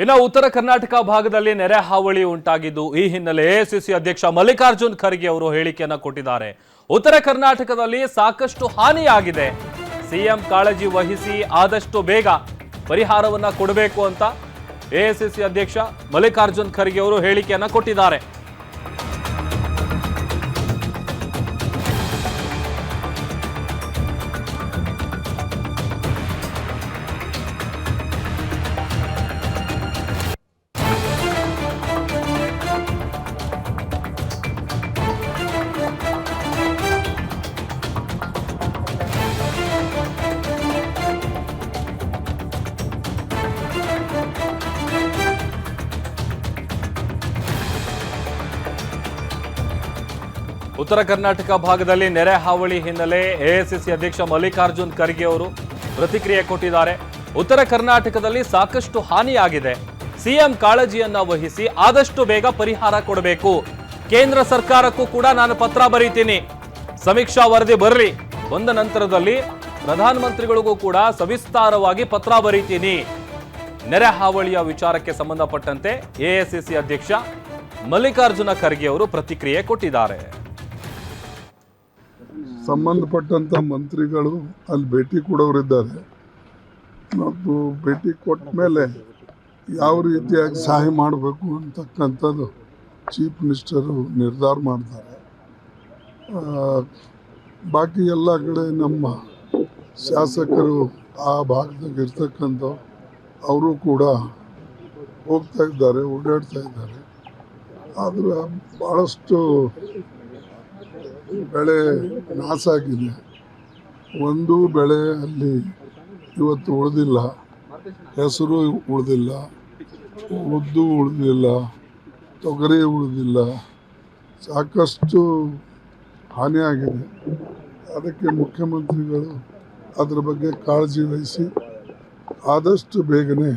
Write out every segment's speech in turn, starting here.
ಇನ್ನು ಉತ್ತರ ಕರ್ನಾಟಕ ಭಾಗದಲ್ಲಿ ನೆರೆ ಹಾವಳಿ ಉಂಟಾಗಿದ್ದು ಈ ಹಿನ್ನೆಲೆ ಎಐಸಿಸಿ ಅಧ್ಯಕ್ಷ ಮಲ್ಲಿಕಾರ್ಜುನ್ ಖರ್ಗೆ ಅವರು ಹೇಳಿಕೆಯನ್ನು ಕೊಟ್ಟಿದ್ದಾರೆ. ಉತ್ತರ ಕರ್ನಾಟಕದಲ್ಲಿ ಸಾಕಷ್ಟು ಹಾನಿಯಾಗಿದೆ, ಸಿಎಂ ಕಾಳಜಿ ವಹಿಸಿ ಆದಷ್ಟು ಬೇಗ ಪರಿಹಾರವನ್ನ ಕೊಡಬೇಕು ಅಂತ ಎಐಸಿಸಿ ಅಧ್ಯಕ್ಷ ಮಲ್ಲಿಕಾರ್ಜುನ್ ಖರ್ಗೆ ಅವರು ಹೇಳಿಕೆಯನ್ನು ಕೊಟ್ಟಿದ್ದಾರೆ. ಉತ್ತರ ಕರ್ನಾಟಕ ಭಾಗದಲ್ಲಿ ನೆರೆ ಹಾವಳಿ ಹಿನ್ನೆಲೆ ಎಐಸಿಸಿ ಅಧ್ಯಕ್ಷ ಮಲ್ಲಿಕಾರ್ಜುನ್ ಖರ್ಗೆ ಅವರು ಪ್ರತಿಕ್ರಿಯೆ ಕೊಟ್ಟಿದ್ದಾರೆ. ಉತ್ತರ ಕರ್ನಾಟಕದಲ್ಲಿ ಸಾಕಷ್ಟು ಹಾನಿಯಾಗಿದೆ, ಸಿಎಂ ಕಾಳಜಿಯನ್ನ ವಹಿಸಿ ಆದಷ್ಟು ಬೇಗ ಪರಿಹಾರ ಕೊಡಬೇಕು. ಕೇಂದ್ರ ಸರ್ಕಾರಕ್ಕೂ ಕೂಡ ನಾನು ಪತ್ರ ಬರೀತೀನಿ, ಸಮೀಕ್ಷಾ ವರದಿ ಬರಲಿ, ಬಂದ ನಂತರದಲ್ಲಿ ಪ್ರಧಾನಮಂತ್ರಿಗಳಿಗೂ ಕೂಡ ಸವಿಸ್ತಾರವಾಗಿ ಪತ್ರ ಬರೀತೀನಿ. ನೆರೆ ಹಾವಳಿಯ ವಿಚಾರಕ್ಕೆ ಸಂಬಂಧಪಟ್ಟಂತೆ ಎಐಸಿಸಿ ಅಧ್ಯಕ್ಷ ಮಲ್ಲಿಕಾರ್ಜುನ ಖರ್ಗೆ ಅವರು ಪ್ರತಿಕ್ರಿಯೆ ಕೊಟ್ಟಿದ್ದಾರೆ. ಸಂಬಂಧಪಟ್ಟಂಥ ಮಂತ್ರಿಗಳು ಅಲ್ಲಿ ಭೇಟಿ ಕೊಡೋರಿದ್ದಾರೆ ಮತ್ತು ಭೇಟಿ ಕೊಟ್ಟ ಮೇಲೆ ಯಾವ ರೀತಿಯಾಗಿ ಸಹಾಯ ಮಾಡಬೇಕು ಅಂತಕ್ಕಂಥದ್ದು ಚೀಫ್ ಮಿನಿಸ್ಟರು ನಿರ್ಧಾರ ಮಾಡ್ತಾರೆ. ಬಾಕಿ ಎಲ್ಲ ಕಡೆ ನಮ್ಮ ಶಾಸಕರು ಆ ಭಾಗದಾಗ ಇರ್ತಕ್ಕಂಥ ಅವರು ಕೂಡ ಹೋಗ್ತಾ ಇದ್ದಾರೆ, ಓಡಾಡ್ತಾ ಇದ್ದಾರೆ. ಆದರೆ ಭಾಳಷ್ಟು ಬೆಳೆ ನಾಶ ಆಗಿದೆ. ಒಂದು ಬೆಳೆ ಅಲ್ಲಿ ಇವತ್ತು ಉಳಿದಿಲ್ಲ, ಹೆಸರು ಉಳಿದಿಲ್ಲ, ಉದ್ದು ಉಳಿದಿಲ್ಲ, ತೊಗರಿ ಉಳಿದಿಲ್ಲ, ಸಾಕಷ್ಟು ಹಾನಿಯಾಗಿದೆ. ಅದಕ್ಕೆ ಮುಖ್ಯಮಂತ್ರಿಗಳು ಅದರ ಬಗ್ಗೆ ಕಾಳಜಿ ವಹಿಸಿ ಆದಷ್ಟು ಬೇಗನೆ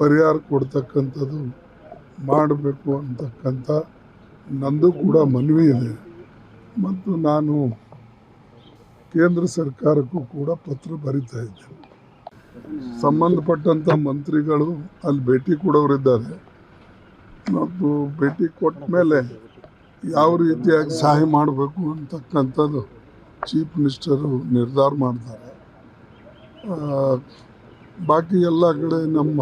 ಪರಿಹಾರ ಕೊಡ್ತಕ್ಕಂಥದ್ದು ಮಾಡಬೇಕು ಅಂತಕ್ಕಂಥ ನಂದು ಕೂಡ ಮನವಿ ಇದೆ. ಮತ್ತು ನಾನು ಕೇಂದ್ರ ಸರ್ಕಾರಕ್ಕೂ ಕೂಡ ಪತ್ರ ಬರಿತಾ ಇದ್ದೇನೆ. ಸಂಬಂಧಪಟ್ಟಂಥ ಮಂತ್ರಿಗಳು ಅಲ್ಲಿ ಭೇಟಿ ಕೊಡೋರಿದ್ದಾರೆ ಮತ್ತು ಭೇಟಿ ಕೊಟ್ಟ ಮೇಲೆ ಯಾವ ರೀತಿಯಾಗಿ ಸಹಾಯ ಮಾಡಬೇಕು ಅಂತಕ್ಕಂಥದ್ದು ಚೀಫ್ ಮಿನಿಸ್ಟರು ನಿರ್ಧಾರ ಮಾಡ್ತಾರೆ. ಬಾಕಿ ಎಲ್ಲ ಕಡೆ ನಮ್ಮ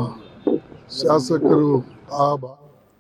ಶಾಸಕರು ಆ